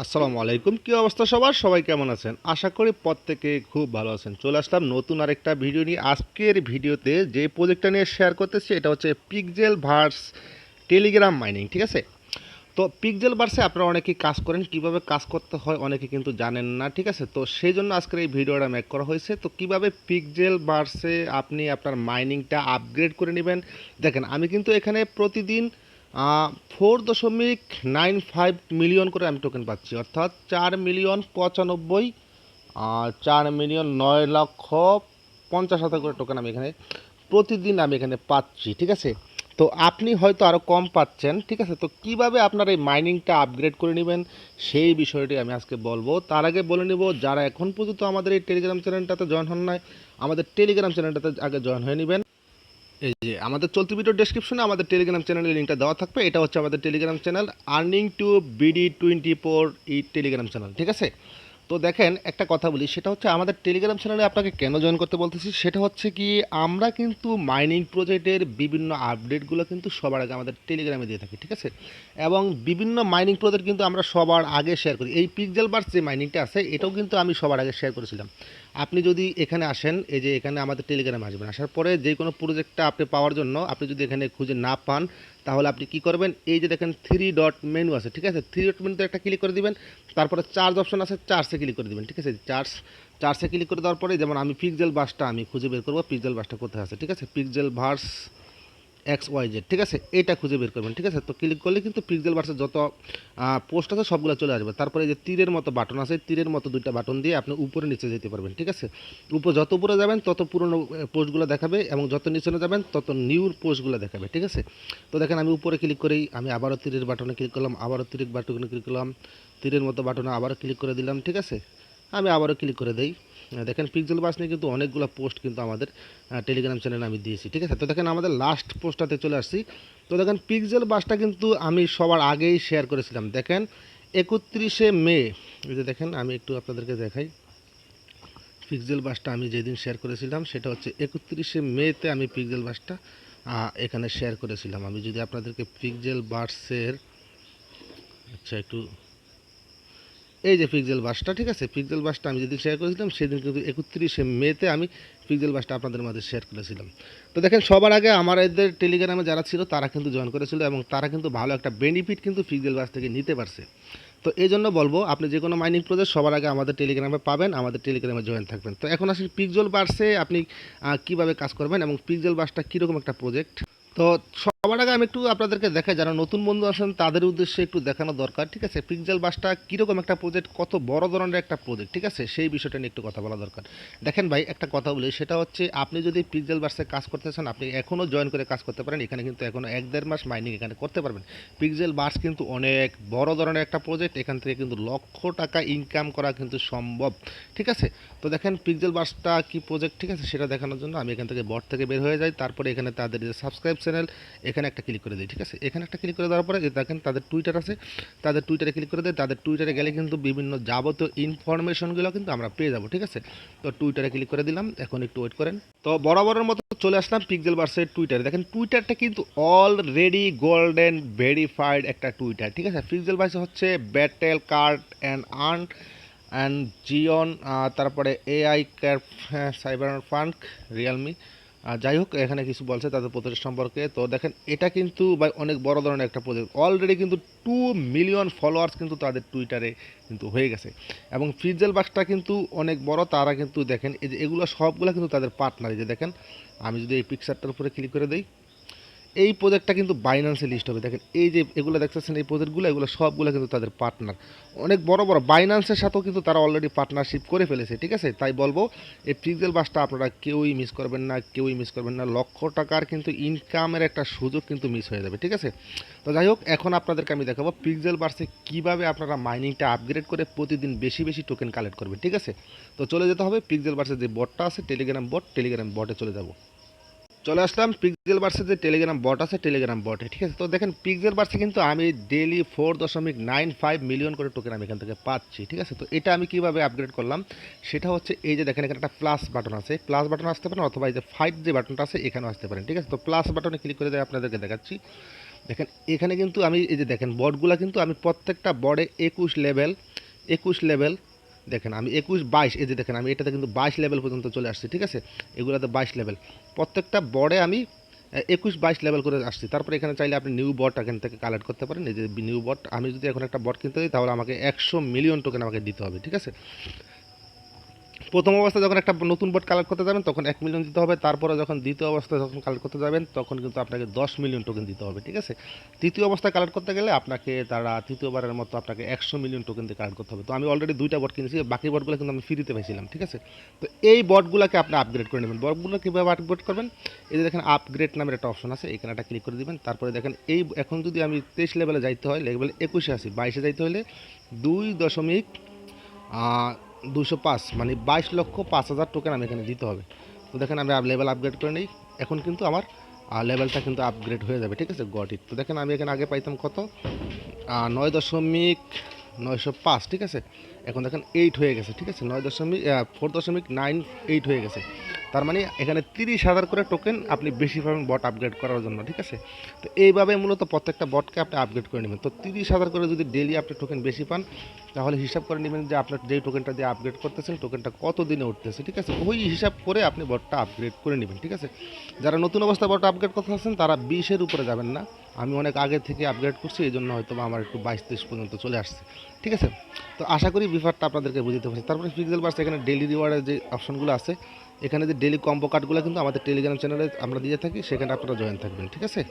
আসসালামু আলাইকুম। কি অবস্থা সবার? সবাই কেমন আছেন? আশা করি প্রত্যেকে খুব ভালো আছেন। চলে আসলাম নতুন আরেকটা ভিডিও নিয়ে। আজকের ভিডিওতে যে প্রজেক্টটা নিয়ে শেয়ার করতেছি এটা হচ্ছে পিক্সেল ভার্স টেলিগ্রাম মাইনিং, ঠিক আছে? তো পিক্সেল ভার্সে আপনারা অনেকেই কাজ করেন, কিভাবে কাজ করতে হয় অনেকে কিন্তু জানেন না, ঠিক আছে? তো সেই জন্য আজকের এই ভিডিওটা মেক করা হয়েছে। তো কিভাবে পিক্সেল ভার্সে আপনি আপনার মাইনিংটা আপগ্রেড করে নেবেন। দেখেন আমি কিন্তু এখানে প্রতিদিন 4.95 মিলিয়ন করে আমি টোকেন পাচ্ছি, অর্থাৎ 4,95,000 4,09,50,000 করে টোকেন আমি এখানে প্রতিদিন আমি এখানে পাচ্ছি, ঠিক আছে? তো আপনি হয়তো আরও কম পাচ্ছেন, ঠিক আছে? তো কিভাবে আপনার এই মাইনিংটা আপগ্রেড করে নেবেন সেই বিষয়টি আমি আজকে বলবো। তার আগে বলে নেব, যারা এখন পর্যন্ত আমাদের এই টেলিগ্রাম চ্যানেলটাতে জয়েন হন নাই, আমাদের টেলিগ্রাম চ্যানেলটাতে আগে জয়েন হয়ে নেবেন। এই যে আমাদের চলতি ভিডিও ডেসক্রিপশনে আমাদের টেলিগ্রাম চ্যানেলের লিঙ্কটা দেওয়া থাকবে। এটা হচ্ছে আমাদের Telegram channel, earning two BD24 এই টেলিগ্রাম চ্যানেল, ঠিক আছে? তো দেখেন একটা কথা বলি, সেটা হচ্ছে আমাদের টেলিগ্রাম চ্যানেলে আপনাকে কেন জয়েন করতে বলতেছি, সেটা হচ্ছে কি আমরা কিন্তু মাইনিং প্রজেক্টের বিভিন্ন আপডেটগুলো কিন্তু সবার আগে আমাদের টেলিগ্রামে দিয়ে থাকি, ঠিক আছে? এবং বিভিন্ন মাইনিং প্রজেক্ট কিন্তু আমরা সবার আগে শেয়ার করি। এই পিক্সেল বার্স যে মাইনিংটা আছে এটাও কিন্তু আমি সবার আগে শেয়ার করেছিলাম। আপনি যদি এখানে আসেন, এই যে এখানে আমাদের টেলিগ্রামে আসবেন, আসার পরে যে কোনো প্রজেক্টটা আপনি পাওয়ার জন্য আপনি যদি এখানে খুঁজে না পান, তাহলে আপনি কি করবেন, এই যে দেখেন 3 ডট মেনু আছে, ঠিক আছে? 3 ডট মেনুতে একটা ক্লিক করে দিবেন, তারপরে চার্জ অপশন আছে, চার্জে ক্লিক করে দিবেন, ঠিক আছে? চার্জে ক্লিক করে দেওয়ার পরে যেমন আমি পিক্সেল বাসটা আমি খুঁজে বের করবো, পিক্সেল বাসটা কোথায় আছে, ঠিক আছে? পিক্সেল ভার্স XYZ, ঠিক আছে? এটা খুঁজে বের করবেন, ঠিক আছে? তো ক্লিক করলে কিন্তু পিক্সেল ভার্সের যত পোস্ট আছে সবগুলো চলে আসবে। তারপরে যে তীরের মতো বাটন আছে, তীরের মতো দুইটা বাটন দিয়ে আপনি উপরে নিচে যেতে পারবেন, ঠিক আছে? যত উপরে যাবেন তত পুরনো পোস্টগুলো দেখাবে, এবং যত নিচে যাবেন তত নিউ পোস্টগুলো দেখাবে, ঠিক আছে? তো দেখেন আমি উপরে ক্লিক করেই আমি আবারও তীরের বাটনে ক্লিক করলাম, আবারও তীরের বাটনে ক্লিক করলাম, তীরের মতো বাটনে আবারও ক্লিক করে দিলাম, ঠিক আছে? আমি আবারও ক্লিক করে দেই। দেখেন পিক্সেল বাস নিয়ে কিন্তু অনেকগুলো পোস্ট কিন্তু আমাদের টেলিগ্রাম চ্যানেলে আমি দিয়েছি, ঠিক আছে? তো দেখেন আমাদের লাস্ট পোস্টটাতে চলে আসছি। তো দেখেন পিক্সেল বাসটা কিন্তু আমি সবার আগেই শেয়ার করেছিলাম। দেখেন 31শে মে, এই যে দেখেন আমি একটু আপনাদেরকে দেখাই। পিক্সেল বাসটা আমি যেদিন শেয়ার করেছিলাম সেটা হচ্ছে 31শে মেতে আমি পিক্সেল বাসটা এখানে শেয়ার করেছিলাম। আমি যদি আপনাদেরকে পিক্সেল বাসের, আচ্ছা একটু, এই যে পিক্সেল বাসটা, ঠিক আছে? পিক্সেল বাসটা আমি যেদিন শেয়ার করেছিলাম সেদিন কিন্তু 31শে মেতে আমি পিক্সেল বাসটা আপনাদের মাঝে শেয়ার করেছিলাম। তো দেখেন সবার আগে আমার এদের টেলিগ্রামে যারা ছিল তারা কিন্তু জয়েন করেছিল, এবং তারা কিন্তু ভালো একটা বেনিফিট কিন্তু পিক্সেল বাস থেকে নিতে পারছে। তো এই জন্য বলবো, আপনি যে কোনো মাইনিং প্রজেক্ট সবার আগে আমাদের টেলিগ্রামে পাবেন, আমাদের টেলিগ্রামে জয়েন থাকবেন। তো এখন আসলে পিক্সেল বাসে আপনি কীভাবে কাজ করবেন এবং পিক্সেল বাসটা কীরকম একটা প্রজেক্ট। তো সবার আগে আমি একটু আপনাদেরকে দেখাই, যারা নতুন বন্ধু আছেন তাদের উদ্দেশ্যে একটু দেখানো দরকার, ঠিক আছে? পিক্সেল বাসটা কীরকম একটা প্রজেক্ট, কত বড় ধরনের একটা প্রজেক্ট, ঠিক আছে? সেই বিষয়টা নিয়ে একটু কথা বলা দরকার। দেখেন ভাই, একটা কথা বলি, সেটা হচ্ছে আপনি যদি পিক্সেল বাসে কাজ করতে চান আপনি এখনও জয়েন করে কাজ করতে পারেন। এখানে কিন্তু এখনও 1-1.5 মাস মাইনিং এখানে করতে পারবেন। পিক্সেল বাস কিন্তু অনেক বড় ধরনের একটা প্রজেক্ট, এখান থেকে কিন্তু লক্ষ টাকা ইনকাম করা কিন্তু সম্ভব, ঠিক আছে? তো দেখেন পিক্সেল বাসটা কি প্রজেক্ট, ঠিক আছে? সেটা দেখানোর জন্য আমি এখান থেকে বট থেকে বের হয়ে যাই, তারপরে এখানে তাদের যে সাবস্ক্রাইব চ্যানেল এখানে একটা ক্লিক করে দিই, ঠিক আছে? এখানে একটা ক্লিক করে দেওয়ার পরে দেখেন তাদের টুইটার আছে, তাদের টুইটারে ক্লিক করে দেয়। তাদের টুইটারে গেলে কিন্তু বিভিন্ন যাবতীয় ইনফরমেশনগুলো কিন্তু আমরা পেয়ে যাব, ঠিক আছে? তো টুইটারে ক্লিক করে দিলাম, এখন একটু ওয়েট করেন। তো বরাবরের মতো চলে আসলাম পিক্সেল বার্সের টুইটারে। দেখেন টুইটারটা কিন্তু অলরেডি গোল্ডেন ভেরিফাইড একটা টুইটার, ঠিক আছে? পিক্সেল বার্স হচ্ছে battle card and earn and Jeon, তারপরে এআই ক্যাপ, সাইবার ফান্ক, রিয়েলমি, যাই হোক এখানে কিছু বলছে তাদের প্রজেক্ট সম্পর্কে। তো দেখেন এটা কিন্তু ভাই অনেক বড় ধরনের একটা প্রজেক্ট, অলরেডি কিন্তু 2 মিলিয়ন ফলোয়ার্স কিন্তু তাদের টুইটারে কিন্তু হয়ে গেছে। এবং পিক্সেল বাক্সটা কিন্তু অনেক বড়, তারা কিন্তু দেখেন এই যে এগুলো সবগুলো কিন্তু তাদের পার্টনার। এই যে দেখেন আমি যদি এই পিকচারটার উপরে ক্লিক করে দিই, এই প্রজেক্টটা কিন্তু বাইন্যান্সে লিস্ট হবে। দেখেন এই যে এগুলো দেখতেছেন এই প্রজেক্টগুলো, এগুলো সবগুলো কিন্তু তাদের পার্টনার, অনেক বড় বড়। বাইন্যান্সের সাথেও কিন্তু তারা অলরেডি পার্টনারশিপ করে ফেলেছে, ঠিক আছে? তাই বলবো এই পিক্সেল বাসটা আপনারা কেউই মিস করবেন না, কেউই মিস করবেন না। লক্ষ টাকার কিন্তু ইনকামের একটা সুযোগ কিন্তু মিস হয়ে যাবে, ঠিক আছে? তো যাই হোক এখন আপনাদেরকে আমি দেখাবো পিক্সেল বাসে কীভাবে আপনারা মাইনিংটা আপগ্রেড করে প্রতিদিন বেশি বেশি টোকেন কালেক্ট করবেন, ঠিক আছে? তো চলে যেতে হবে পিক্সেল বাসের যে বটটা আছে টেলিগ্রাম বট, টেলিগ্রাম বটে চলে যাব। চলে আসলাম পিক্সেল বার্সের যে টেলিগ্রাম বট আছে টেলিগ্রাম বটে, ঠিক আছে? তো দেখেন পিক্সেল বার্সে কিন্তু আমি ডেলি 4.95 মিলিয়ন করে টোকেন আমি এখান থেকে পাচ্ছি, ঠিক আছে? তো এটা আমি কিভাবে আপগ্রেড করলাম সেটা হচ্ছে এই যে দেখেন এখানে একটা প্লাস বাটন আছে, প্লাস বাটন আসতে পারেন, অথবা এই যে ফাইট যে বাটনটা আছে এখানেও আসতে পারেন, ঠিক আছে? তো প্লাস বাটনে ক্লিক করে দিয়ে আপনাদেরকে দেখাচ্ছি। দেখেন এখানে কিন্তু আমি এই যে দেখেন বটগুলা কিন্তু আমি প্রত্যেকটা বডে 21 লেভেল দেখেন আমি 21 22 এই যে দেখেন আমি এটাতে কিন্তু 22 লেভেল পর্যন্ত চলে আসছি, ঠিক আছে। এগুলাতে 22 লেভেল প্রত্যেকটা বডে আমি 21 22 লেভেল করে আসছি। তারপরে এখানে চাইলে আপনি নিউ বট এখান থেকে কালেক্ট করতে পারেন। এই যে নিউ বট আমি যদি এখন একটা বট কিনতে যাই তাহলে আমাকে 100 মিলিয়ন টোকেন আমাকে দিতে হবে, ঠিক আছে। প্রথম অবস্থায় যখন একটা নতুন বট কালেক্ট করতে যাবেন তখন 1 মিলিয়ন দিতে হবে। তারপরে যখন দ্বিতীয় অবস্থায় যখন কালেক্ট করতে যাবেন তখন কিন্তু আপনাকে 10 মিলিয়ন টোকেন দিতে হবে, ঠিক আছে। তৃতীয় অবস্থায় কালেক্ট করতে গেলে আপনাকে তারা তৃতীয়বারের মতো আপনাকে 100 মিলিয়ন টোকেন দিয়ে কালেক্ট করতে হবে। তো আমি অলরেডি 2টা বট কিনেছি, বাকি বটগুলো কিন্তু আমি ফ্রিতে পাইছিলাম, ঠিক আছে। তো এই বটগুলোকে আপনি আপগ্রেড করে নেবেন। বটগুলো কীভাবে আপগ্রেড করবেন, এই যে দেখেন আপগ্রেড নামের একটা অপশন আছে, এখানে একটা ক্লিক করে দিবেন। তারপরে দেখেন এই এখন যদি আমি 23 লেভেলে যাইতে হয়, লেভেল 21-এ আছি, 22-এ যাইতে হলে 2.205 মানে 22,05,000 টোকেন আমি এখানে দিতে হবে। তো দেখেন আমি লেভেল আপগ্রেড করে নিই, এখন কিন্তু আমার লেভেলটা কিন্তু আপগ্রেড হয়ে যাবে, ঠিক আছে। Got it. তো দেখেন আমি এখানে আগে পাইতাম কত, 9.905, ঠিক আছে। এখন দেখেন 8 হয়ে গেছে, ঠিক আছে। 4.98 হয়ে গেছে। তার মানে এখানে 30,000 করে টোকেন আপনি বেশি পাবেন বট আপগ্রেড করার জন্য, ঠিক আছে। তো এইভাবে মূলত প্রত্যেকটা বটকে আপনি আপগ্রেড করে নেবেন। তো 30,000 করে যদি ডেলি আপনি টোকেন বেশি পান তাহলে হিসাব করে নেবেন যে আপনার যেই টোকেনটা দিয়ে আপগ্রেড করতেছেন টোকেনটা কত দিনে উঠতেছে, ঠিক আছে। ওই হিসাব করে আপনি বটটা আপগ্রেড করে নেবেন, ঠিক আছে। যারা নতুন অবস্থায় বটটা আপগ্রেড করতে আছেন তারা 20-এর উপরে যাবেন না। আমি অনেক আগে থেকে আপগ্রেড করছি, এই জন্য হয়তো আমার একটু 22-23 পর্যন্ত চলে আসছে, ঠিক আছে। তো আশা করি ব্যাপারটা আপনাদেরকে বুঝতে পারছি। তারপরে পিক্সেল বার্স এখানে ডেলি রিওয়ার্ডের যে অপশনগুলো আছে, এখানে যে ডেলি কম্বো কার্ডগুলো কিন্তু আমাদের টেলিগ্রাম চ্যানেলে আমরা দিয়ে থাকি, সেখানে আপনারা জয়েন থাকবেন, ঠিক আছে।